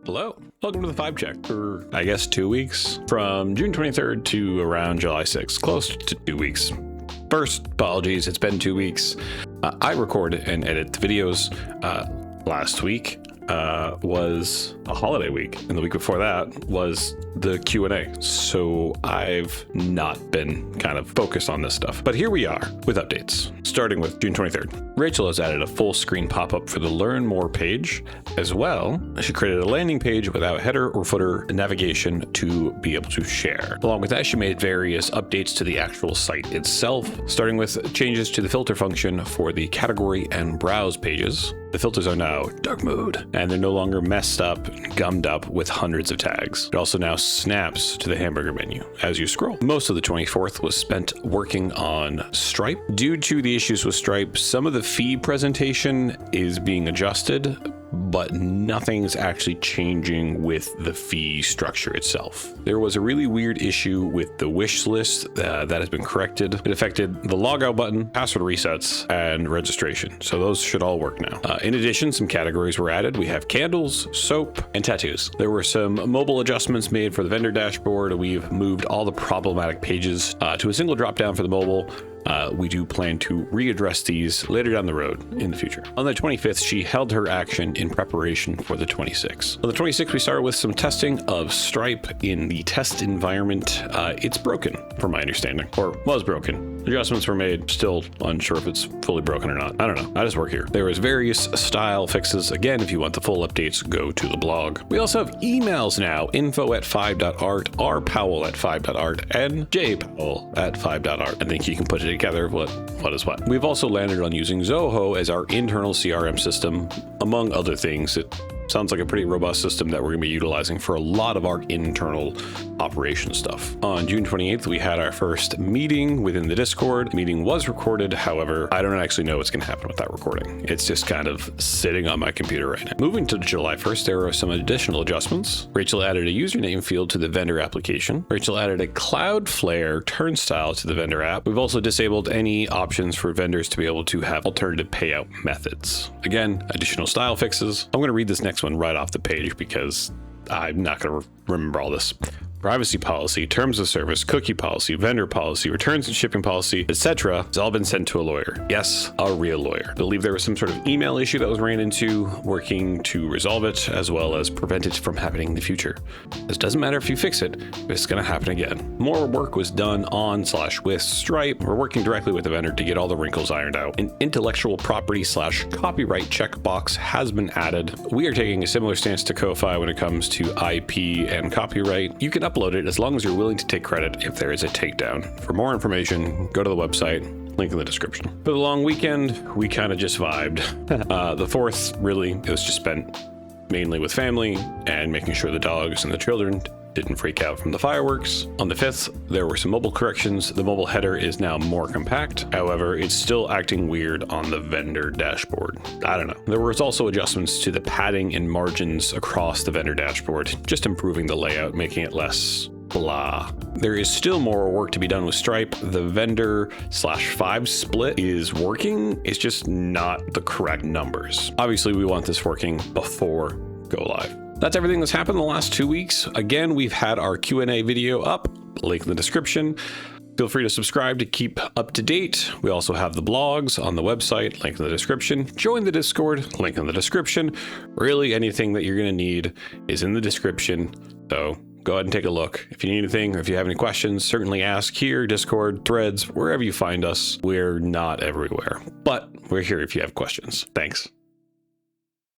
Hello, welcome to the Fybe check for, I guess, 2 weeks, from June 23rd to around July 6th, close to 2 weeks. First, apologies, it's been 2 weeks. I record and edit the videos. Last week was a holiday week, and the week before that was the Q&A. So I've not been kind of focused on this stuff. But here we are with updates, starting with June 23rd. Rachel has added a full screen pop-up for the Learn More page. As well, she created a landing page without header or footer navigation to be able to share. Along with that, she made various updates to the actual site itself, starting with changes to the filter function for the category and browse pages. The filters are now dark mode, and they're no longer messed up and gummed up with hundreds of tags. It also now snaps to the hamburger menu as you scroll. Most of the 24th was spent working on Stripe. Due to the issues with Stripe, some of the fee presentation is being adjusted, but nothing's actually changing with the fee structure itself. There was a really weird issue with the wish list that has been corrected. It affected the logout button, password resets, and registration. So those should all work now. In addition, some categories were added. We have candles, soap, and tattoos. There were some mobile adjustments made for the vendor dashboard. We've moved all the problematic pages to a single drop-down for the mobile. We do plan to readdress these later down the road in the future. On the 25th, she held her action in preparation for the 26th. On the 26th, we started with some testing of Stripe in the test environment. It's broken, from my understanding, or was broken. Adjustments were made, still unsure if it's fully broken or not. I don't know, I just work here. There was various style fixes. Again, if you want the full updates, go to the blog. We also have emails now, info@fybe.art, rpowell@fybe.art, and jpowell@fybe.art. I think you can put it together what is what. We've also landed on using Zoho as our internal CRM system, among other things. It sounds like a pretty robust system that we're going to be utilizing for a lot of our internal operation stuff. On June 28th, we had our first meeting within the Discord. The meeting was recorded. However, I don't actually know what's going to happen with that recording. It's just kind of sitting on my computer right now. Moving to July 1st, there are some additional adjustments. Rachel added a username field to the vendor application. Rachel added a Cloudflare turnstile to the vendor app. We've also disabled any options for vendors to be able to have alternative payout methods. Again, additional style fixes. I'm going to read this next one right off the page because I'm not going to remember all this. Privacy policy, terms of service, cookie policy, vendor policy, returns and shipping policy, etc. has all been sent to a lawyer. Yes, a real lawyer. I believe there was some sort of email issue that was ran into, working to resolve it as well as prevent it from happening in the future. This doesn't matter if you fix it, it's going to happen again. More work was done on/with Stripe. We're working directly with the vendor to get all the wrinkles ironed out. An intellectual property/copyright checkbox has been added. We are taking a similar stance to Ko-Fi when it comes to IP and copyright. You can upload it as long as you're willing to take credit if there is a takedown. For more information, go to the website, link in the description. For the long weekend, we kind of just vibed. The 4th, really, it was just spent mainly with family and making sure the dogs and the children didn't freak out from the fireworks. On the 5th, there were some mobile corrections. The mobile header is now more compact. However, it's still acting weird on the vendor dashboard. I don't know. There was also adjustments to the padding and margins across the vendor dashboard, just improving the layout, making it less blah. There is still more work to be done with Stripe. The vendor/Fybe split is working. It's just not the correct numbers. Obviously, we want this working before go live. That's everything that's happened in the last 2 weeks. Again, we've had our Q&A video up, link in the description. Feel free to subscribe to keep up to date. We also have the blogs on the website, link in the description. Join the Discord, link in the description. Really, anything that you're going to need is in the description. So go ahead and take a look. If you need anything or if you have any questions, certainly ask here, Discord, Threads, wherever you find us. We're not everywhere, but we're here if you have questions. Thanks.